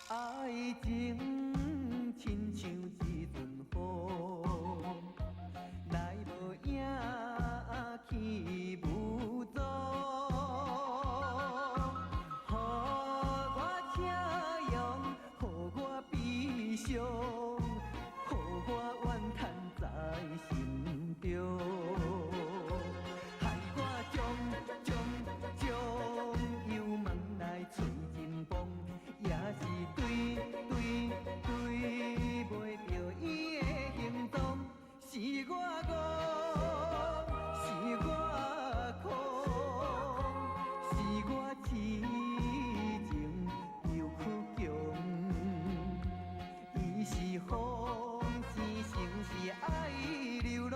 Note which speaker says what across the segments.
Speaker 1: 爱情亲像一阵风，来无影去无踪。予我车用，予我悲伤，予我怨叹在心中，害我种忧梦来找真风。也是对袂着伊的行动，是我戆，是我苦，是我痴情又苦强。伊是风生，城是爱流浪，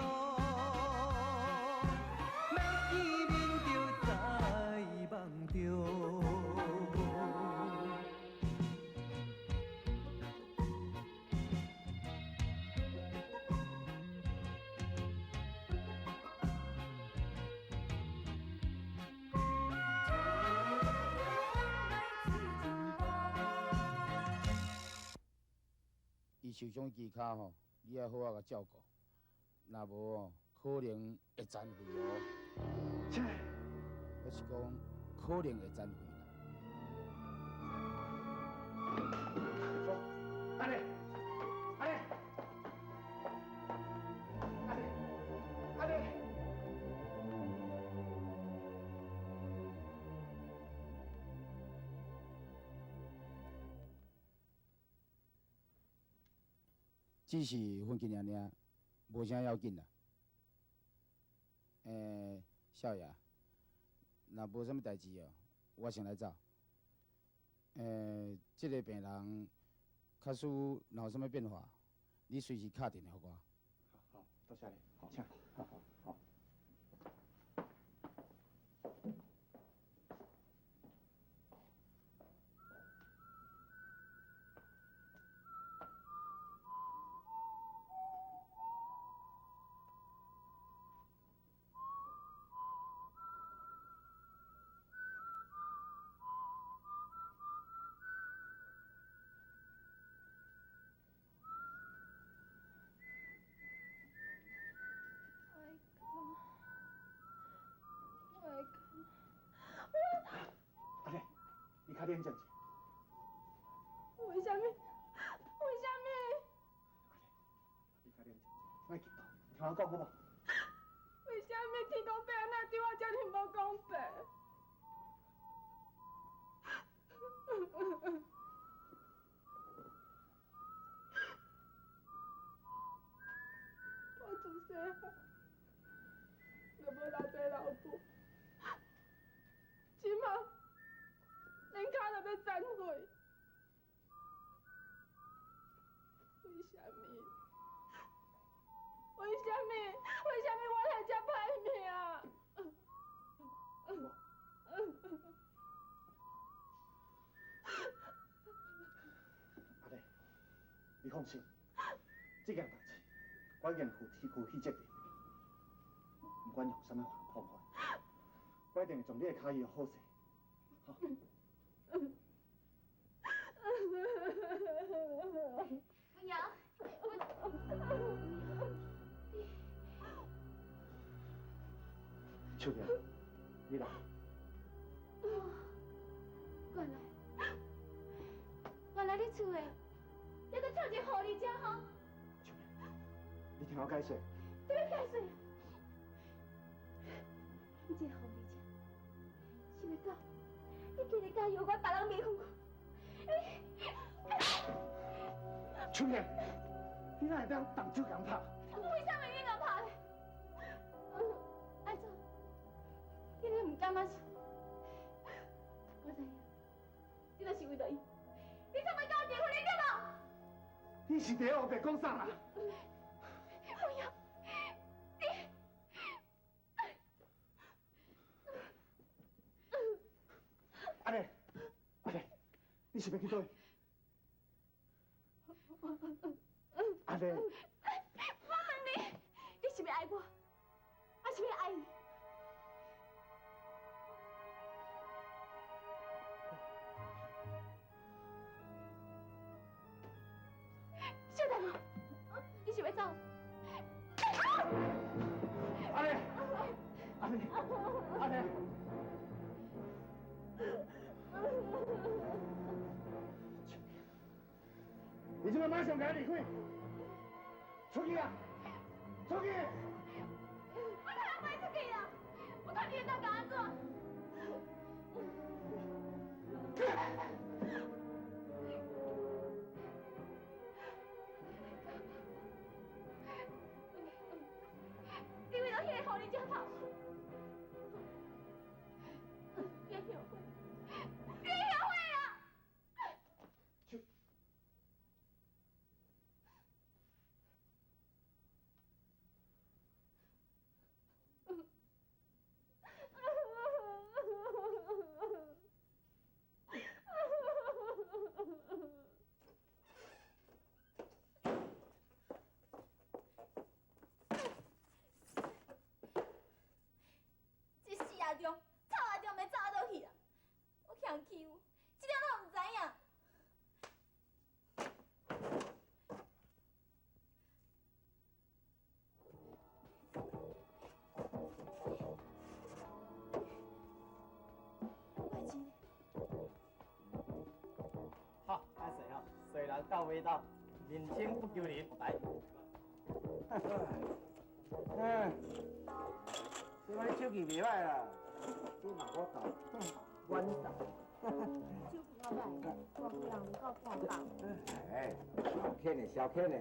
Speaker 1: 要见面就在梦中。
Speaker 2: 伊受伤支骹吼，你要好好甲照顾，若无哦，可能会残废哦。
Speaker 3: 切，
Speaker 2: 我是讲，可能会残废啦。
Speaker 3: 安尼，安尼，安尼。
Speaker 2: 只是分气尔尔，无啥要紧啦。少爷，若无啥物代志哦，我先来走。这个病人，假使若有啥物变化，你随时敲电话给我。
Speaker 3: 好，多谢你，好，请，好。阿丽，你较冷静些。
Speaker 4: 为什么？为什么？
Speaker 3: 阿丽，你较冷静些，莫激动，听我讲好无？
Speaker 4: 为什么天公伯安对我这么无公平？我自细汉就无老爸老母，即马连脚都要残废，为什么？为什么我会这歹命？
Speaker 3: 阿丽，你放心，这件代志我已经负起责任，不管用什么方法，我一定会将你的脚医好势。好。
Speaker 5: 文瑶，
Speaker 3: 秋萍，你来。
Speaker 5: 原来你厝的，你搁唱一个狐狸精吼？
Speaker 3: 秋萍，你听我解释。
Speaker 5: 你要解释？你这个狐狸精，想袂到，你竟然敢邀我别人迷昏我。
Speaker 3: 秋萍，你哪会当动手共拍？
Speaker 5: 为什么你能拍嘞？爱怎？你咧唔甘啊？我知影，你就是为着伊，你才要甲我结婚，你对无？
Speaker 3: 你是第一个白讲啥啦？
Speaker 5: 不要，你
Speaker 3: 是要去倒？阿丽，
Speaker 5: 我问你，你是要爱我，还是要爱你？小大哥，你是要走？
Speaker 3: 阿丽，阿丽，阿丽。你这个马上给他离开！出去啊！出去！
Speaker 5: 我看他卖出去啦！我看你当干怎？你为了迄个狐狸头，别后悔，别后悔啦！这死阿中，臭阿中要走倒去啊！我欠欺负，这点都唔知影。快钱！
Speaker 6: 好，阿水啊，水人到味道，人生不丢人，来。
Speaker 7: 哎，这摆手气袂歹啦，这嘛我斗，阮斗。
Speaker 5: 手比较歹，我不人够看到。
Speaker 7: 哎，小欠的，小欠的。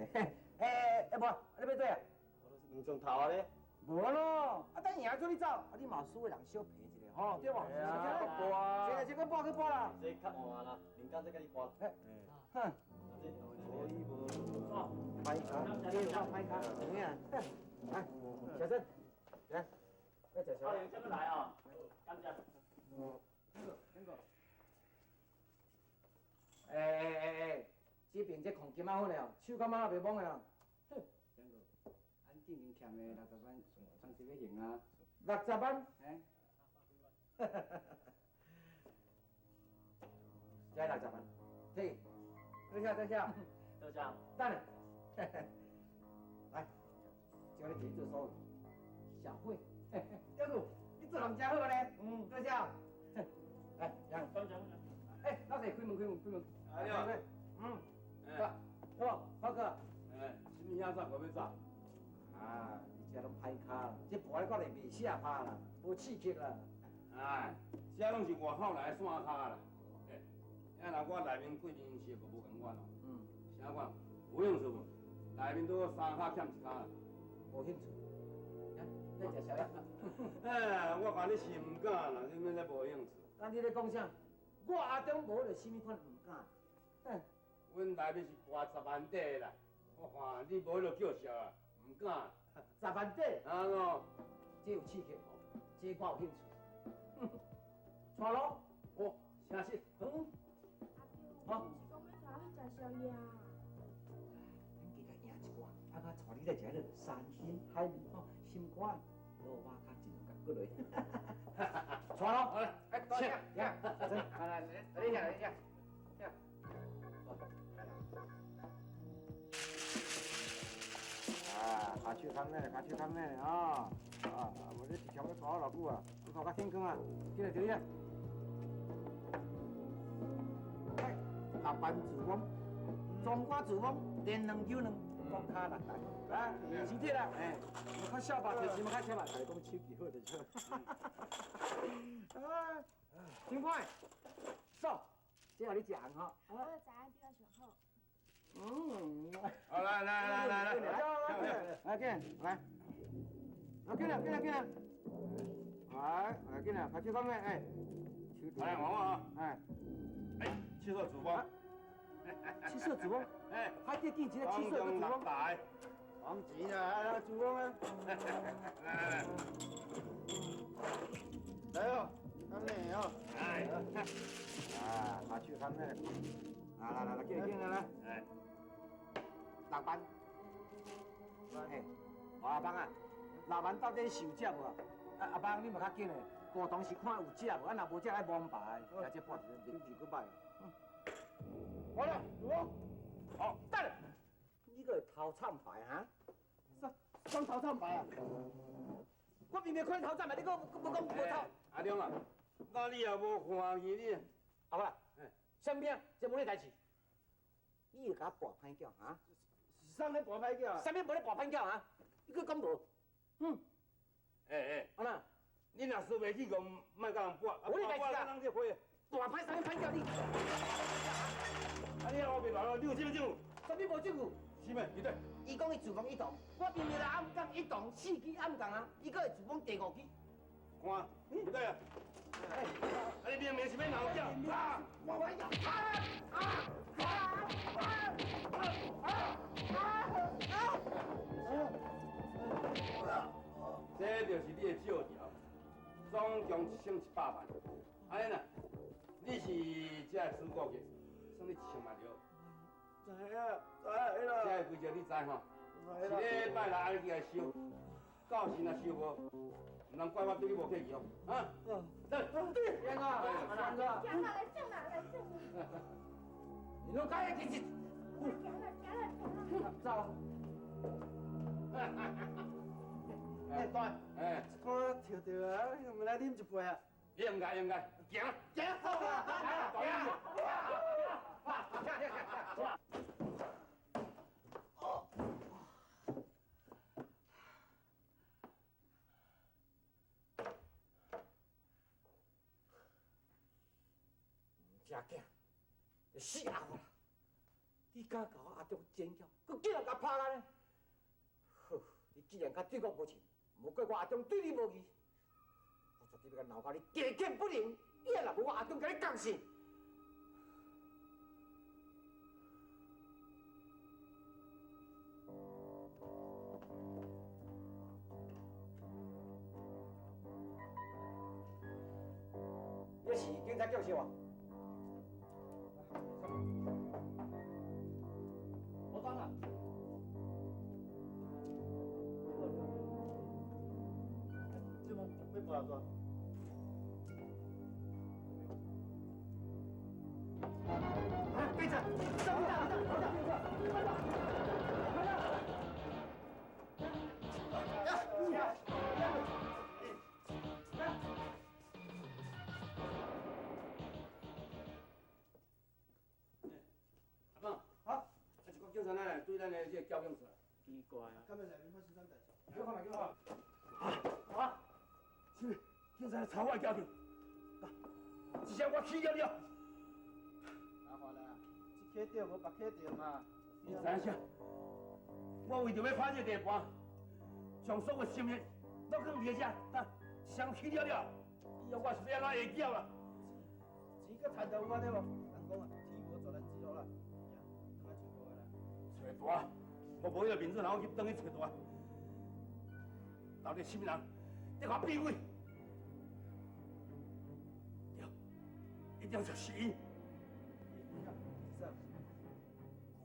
Speaker 7: 哎，无，你要对啊？
Speaker 6: 唔从头啊咧，
Speaker 7: 无咯，啊等赢出去走，啊你嘛输的人小赔一个，吼对无？
Speaker 6: 哎呀，个播
Speaker 7: 这个播去播啦。
Speaker 6: 这较晚啦，人家再甲你播。
Speaker 7: 哎，哼，
Speaker 6: 所以无哦，
Speaker 7: 拍卡，这个拍卡，怎么样？来，小郑，来，来吃小。
Speaker 6: 欢迎这边来啊，感谢。
Speaker 7: 哎，这边这空金仔好了，手感觉袂懵的哦。哼，咱正经欠的60万，暂时要用啊。60万？哎，这60万，嘿，坐下坐下，
Speaker 6: 多谢。
Speaker 7: 等下，来，叫你自己做手，小慧，小鲁，你做人真好咧，坐下，来，杨，哎，老师开门开门开门。
Speaker 2: 哎呀，
Speaker 7: 好，浩哥，
Speaker 2: 哎，什么样子可要走？
Speaker 7: 啊，你这拢歹卡啦，这盘你看来袂下拍啦，无刺激啦。
Speaker 2: 哎，这拢是外口来的山卡啦。哎，那若我内面过年是个无共款哦。啥款？有兴趣无？内面都三卡欠一卡啦。
Speaker 7: 无兴趣。你食啥呀？
Speaker 2: 哎，我讲你是唔敢啦，你免咧无兴趣。
Speaker 7: 那你咧讲啥？我阿中无就什么款唔敢。
Speaker 2: 阮内面是80万底啦，我看你无就叫笑啦，唔敢。
Speaker 7: 10万底，
Speaker 2: 啊喏，
Speaker 7: 这有刺激哦，这我有兴趣。带咯，
Speaker 2: 哦，啥事？
Speaker 7: 好。
Speaker 5: 你是讲要带我去食宵夜啊？
Speaker 7: 咱加赢一寡，啊，我带你来食迄个山珍海味吼，心肝，罗瓦卡真有感觉嘞。带咯，好嘞，哎，多谢，呀，小陈，来，你下，下。啊，下手康咩？下手康咩？啊，无你一条要搞偌久啊？你搞较天光啊？进来，进来。哎，下班自摸，中瓜自摸，电两球两，光卡6台，来，身体啦，哎，我较小吧，就是我较小吧，大家讲手气好就错。啊，真快，走，这下你食吼。
Speaker 5: 我就知影比较上好。
Speaker 2: 好，来，
Speaker 7: 来，进来，来，进来，来，进来，快去方面，哎，
Speaker 2: 来，往啊，
Speaker 7: 哎，
Speaker 2: 七色主播，
Speaker 7: 七色主播，
Speaker 2: 哎，
Speaker 7: 还得第几个七色的主播？
Speaker 2: 来，
Speaker 7: 王吉啊，主播啊，
Speaker 2: 来，
Speaker 7: 来哦，康妹哦，哎，啊，下手就看咩？来，紧来，
Speaker 2: 哎，
Speaker 7: 老板，嘿，阿邦啊，老板到底是有食无啊？阿邦，你嘛较紧嘞，果冻是看有食无，啊若无食爱摸牌，来这半日面皮佫歹。好了，我，好，等下，你个偷惨牌哈？啥偷惨牌啊？我明明看偷惨牌，你佫讲无偷？
Speaker 2: 阿亮啊，那你也无看见你？
Speaker 7: 好啦，什么啊？这无你代志，你又甲我拔歹叫哈？
Speaker 6: 啥咧博歹叫？
Speaker 7: 啥物无咧博歹叫啊？你佫讲无？好啦，
Speaker 2: 你若输袂起，就莫甲人博。
Speaker 7: 我你代志啊？
Speaker 2: 人这会，
Speaker 7: 博歹啥物歹叫你？
Speaker 2: 啊你后面来，你有证据？
Speaker 7: 啥物无证据？
Speaker 2: 是咩？对对。
Speaker 7: 伊讲伊自封一档，我明明来暗讲一档4支暗讲啊，伊佫会自封第5支。
Speaker 2: 看，不对啊。啊你明明是要闹叫，这就是你的借条，总共1100万。安尼呐，你是这个主顾客，算你10000万了。
Speaker 6: 知啦。
Speaker 2: 这个规则你知吼？一礼拜来按起来收，到时若收无，唔通怪我对你无客气哦。啊，来，
Speaker 7: 天啊，三哥，
Speaker 5: 行了，来正了，来正了。
Speaker 7: 你弄开一起，
Speaker 5: 行了，
Speaker 7: 走。
Speaker 6: 哎，大，
Speaker 2: 哎，
Speaker 6: 看跳跳啊，我来啉一杯啊。
Speaker 2: 应该，行，
Speaker 6: 好啊，
Speaker 7: 正囝，就死阿我啦！你敢甲我阿忠尖叫，佮竟然甲拍咱呢？好，你既然甲对我无情，无怪我阿忠对你无义，我绝对要甲闹到你家境不宁。你若无我阿忠甲你共死。你是警察教授啊？
Speaker 6: 我当了。这么微博多？啊，队长，
Speaker 2: 阿棒，好，一个警察来对咱的这交警出来。
Speaker 6: 奇怪啊，今日内面发生啥代志？
Speaker 2: 叫看嘛，叫看。啊，是警察朝我交警，一下我起了了。
Speaker 6: 阿华啦，这客着无别客着嘛。
Speaker 2: 你知影啥？我为着要拍这地盘，将所有心力都放伫遮，想起了了，以后我是要安怎会叫啊？
Speaker 6: 钱搁赚到有法对无？人讲啊，天无绝人之路啦。行，等下找我啦。
Speaker 2: 找大，我无迄个面子，然后去等去找大。到底什么人？你给我闭嘴！一定就是伊，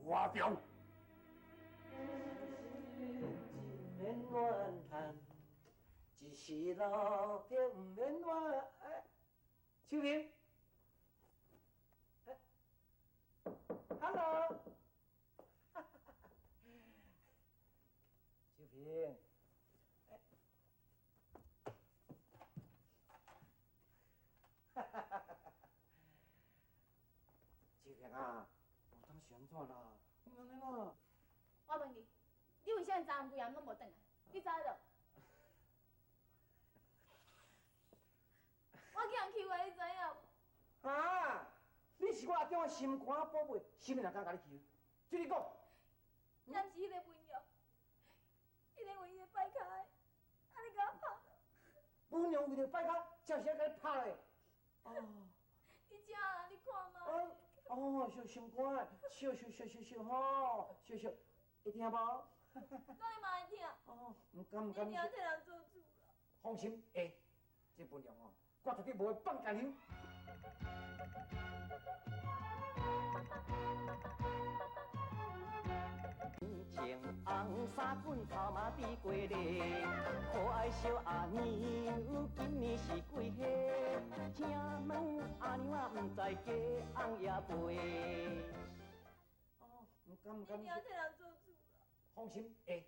Speaker 2: 瓜中。
Speaker 7: 免怨叹，一时路就唔免怨。秋萍，Hello， 秋萍，秋萍啊，我当旋转啦，安尼啦。
Speaker 5: 我问你，你为啥昨昏规暗拢无转来？你知着？我去人欺负你知影？
Speaker 7: 啊！你是我阿中的心肝宝贝，什么人敢甲你欺负？就你讲，
Speaker 5: 也毋是迄个文瑶，迄个文瑶摆开，啊你甲我拍了。
Speaker 7: 本娘为着摆卡，才是要甲你拍嘞。哦。
Speaker 5: 你这啊，你看嘛。
Speaker 7: 哦，小心肝，小吼，小，会听无？
Speaker 5: 当然嘛会听。
Speaker 7: 哦，唔敢。
Speaker 5: 你听替人做主啦。
Speaker 7: 放心，会。这本娘哦，我绝对无会放假你。
Speaker 8: 情红衫滚头嘛比过日，可爱小阿娘今年是几岁？请问阿娘啊，唔知家翁也陪？哦，唔敢唔敢。
Speaker 4: 你要替人做主了。
Speaker 8: 放心，这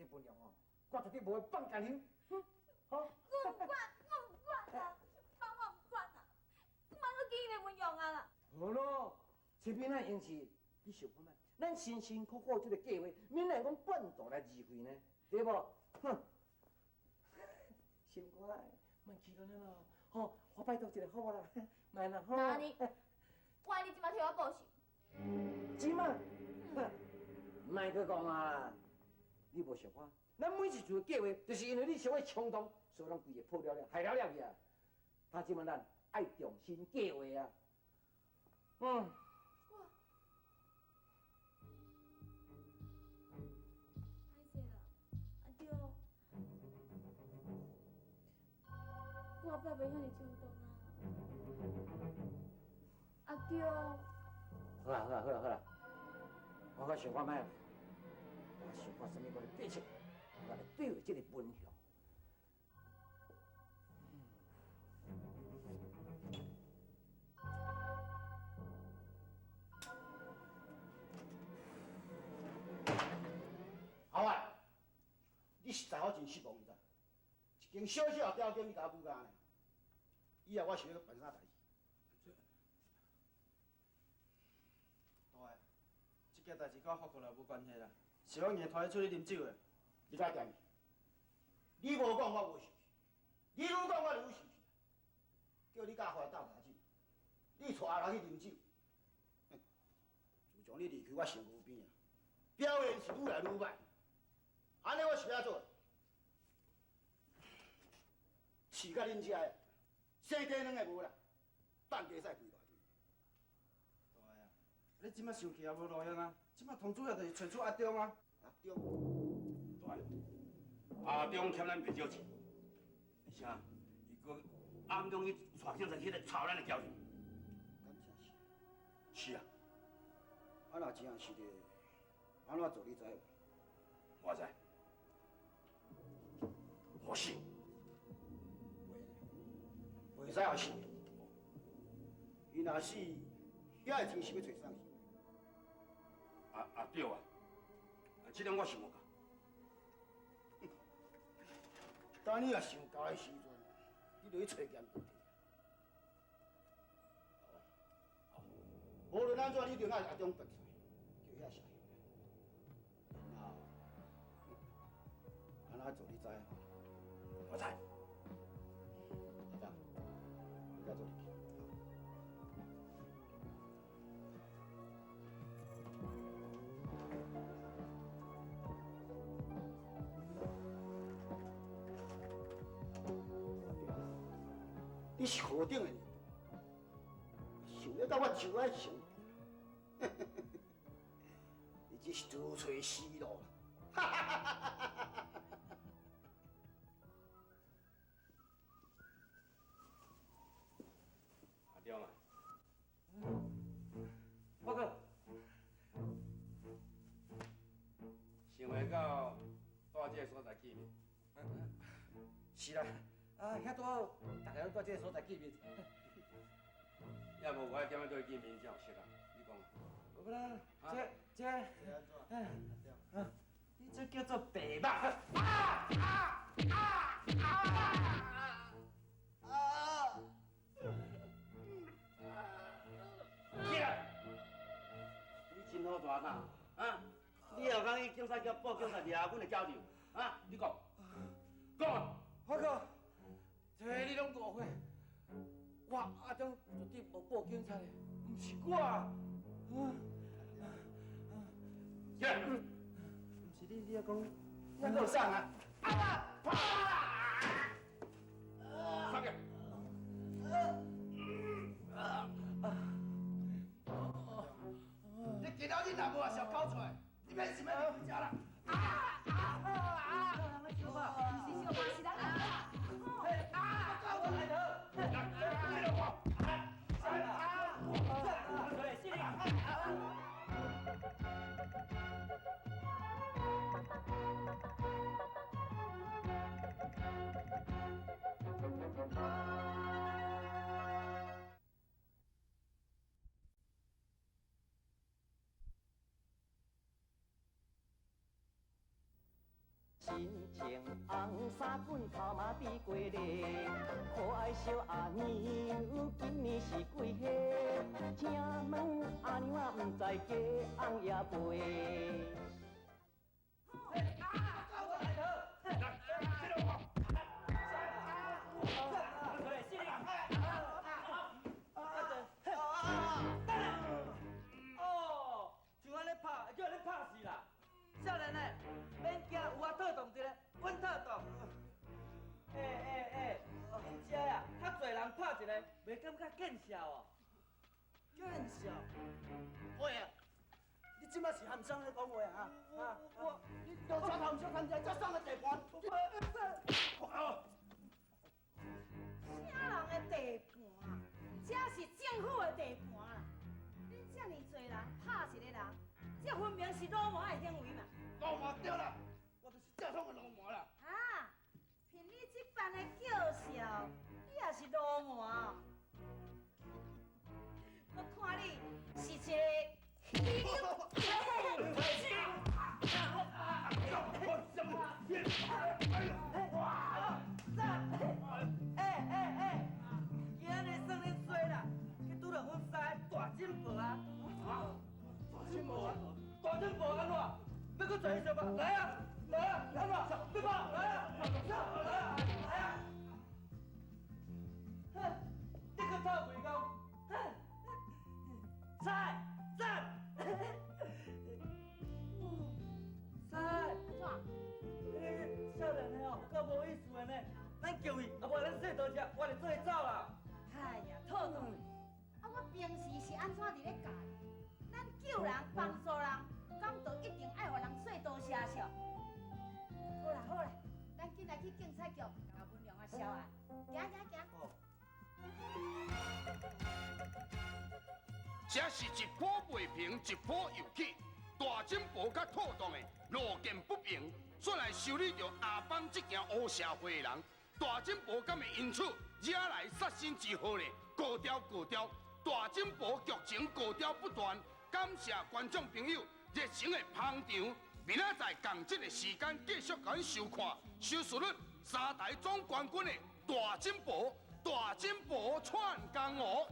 Speaker 8: 分量哦，我绝对不会放干你。好。
Speaker 4: 我唔管啊！帮我唔管啊！我妈都记你们用啊啦。
Speaker 8: 好咯，这边那用是，你想看卖？咱辛辛苦苦这个计划，免来讲半途来自废呢，对不？哼，心乖，莫气到了咯。吼，我拜托一下好无啦？慢啦吼。
Speaker 4: 那你，我你即马替我报仇。
Speaker 8: 即马，莫去讲啊！你无想我，咱每一次的计划，就是因为你小可冲动，所以咱规个破了了，害了去啊！他即马咱爱重新计划啊！嗯。
Speaker 4: 我爸袂遐尼冲动啊！阿丢。
Speaker 8: 好啦，我搁想看卖，我想看什么个对策，我来对付这个分项。
Speaker 3: 后仔，你实在我真失望你知？一间小小的条件你甲我武干呢？以后我想要办啥代志？
Speaker 6: 大个，这件代志甲法国佬无关系啦，是我硬拖伊出去啉酒的。
Speaker 3: 你该点？你无讲我无生气，你愈讲我愈生气。叫你甲我斗下酒，你带人去啉酒，哼！自从你离开我身躯边啊，表现是愈来愈歹。安尼我是要做？饲甲恁遮的，生鸡卵的无啦，蛋鸡赛规大堆。
Speaker 6: 大个啊，你即马生气也无路用啊！即马通主要就是找出阿中啊。
Speaker 3: 阿中，
Speaker 2: 对，阿中欠咱袂少钱，而且伊搁暗中去带警察去来抄咱的交情。
Speaker 3: 敢真是？
Speaker 2: 是啊，
Speaker 3: 啊若真是的，安怎做你知无？
Speaker 2: 我知。我死。
Speaker 3: 袂使后死。伊若死，也会真是要找啥事？
Speaker 2: 对啊，这点我想无到。
Speaker 3: 等你若想到的时阵，你就去找检查。无论安怎，你就爱阿中拔出来，叫遐下然后，安怎做你知啊？
Speaker 2: 我知。
Speaker 3: 阿爸，你该做你。你是何等的人？想要甲我就爱上，你这是自找死路。
Speaker 2: 阿中啊，
Speaker 8: 报告。
Speaker 2: 想袂到带这个所在见面。
Speaker 8: 是啦，遐拄好，大家拢在这个所在见面。
Speaker 2: 要无我点样对见面才有适啊？你讲。
Speaker 8: 无啦，你这叫做白目。
Speaker 2: 起来！你真好大胆啊！你后讲去警察局报警察抓阮的交流啊？你讲，讲啊！
Speaker 8: 报告，这你拢误会，我阿中绝对无报警察的，不是我。
Speaker 2: 起来！
Speaker 6: 不是你要讲，
Speaker 3: 我够上啊！
Speaker 2: 上去！
Speaker 3: 你今仔日若无小搞出来，你免想要回家啦！
Speaker 4: 是小巴是咱。
Speaker 3: 搞出来的！
Speaker 8: 头嘛比过日，可爱小阿娘今年是几岁？请问阿娘啊，唔知家翁也陪。
Speaker 6: 少年诶，免惊，有我特动一个，阮特动。恁遮呀，较侪人拍一个，袂感觉见笑哦？见笑？喂啊！你即摆是含双咧讲话啊？你调查头小参加才送个地盘，
Speaker 4: 啥人的地盘？这是政府的地盘啦！恁遮尔侪人拍一个人，这分明是老麻的行为嘛！
Speaker 6: 老麻对啦，我就是正统的老麻啦。
Speaker 4: 啊，凭你这般的叫嚣，你也是老麻。我看你是一个虚今日算恁衰啦，去拄着阮师大金婆啊！
Speaker 6: 大金婆啊！大金婆安怎？要搁做伊什么？来啊！来啊！安怎？对吧？来啊！来啊！来啊！哼！你搁臭肥讲？哼！菜！少年的哦，够无意思的呢。咱叫伊，啊无咱说多谢，我就做伊走啦。
Speaker 4: 哎呀，套动！啊，我平时是安怎伫咧教？咱救人、帮助人，敢就一定爱互人说多谢笑？好啦，咱紧来去警察局，甲文良啊销案。行。
Speaker 9: 这是一波未平，一波又起。大金婆甲兔洞的路见不平，转来修理着阿邦这件乌社会的人。大金婆敢会因此惹来杀身之祸呢？高调！大金婆剧情高调不断，感谢观众朋友热情的捧场。明仔载同一个时间继续甲咱收看收视率3台总冠军的大金婆，串江湖。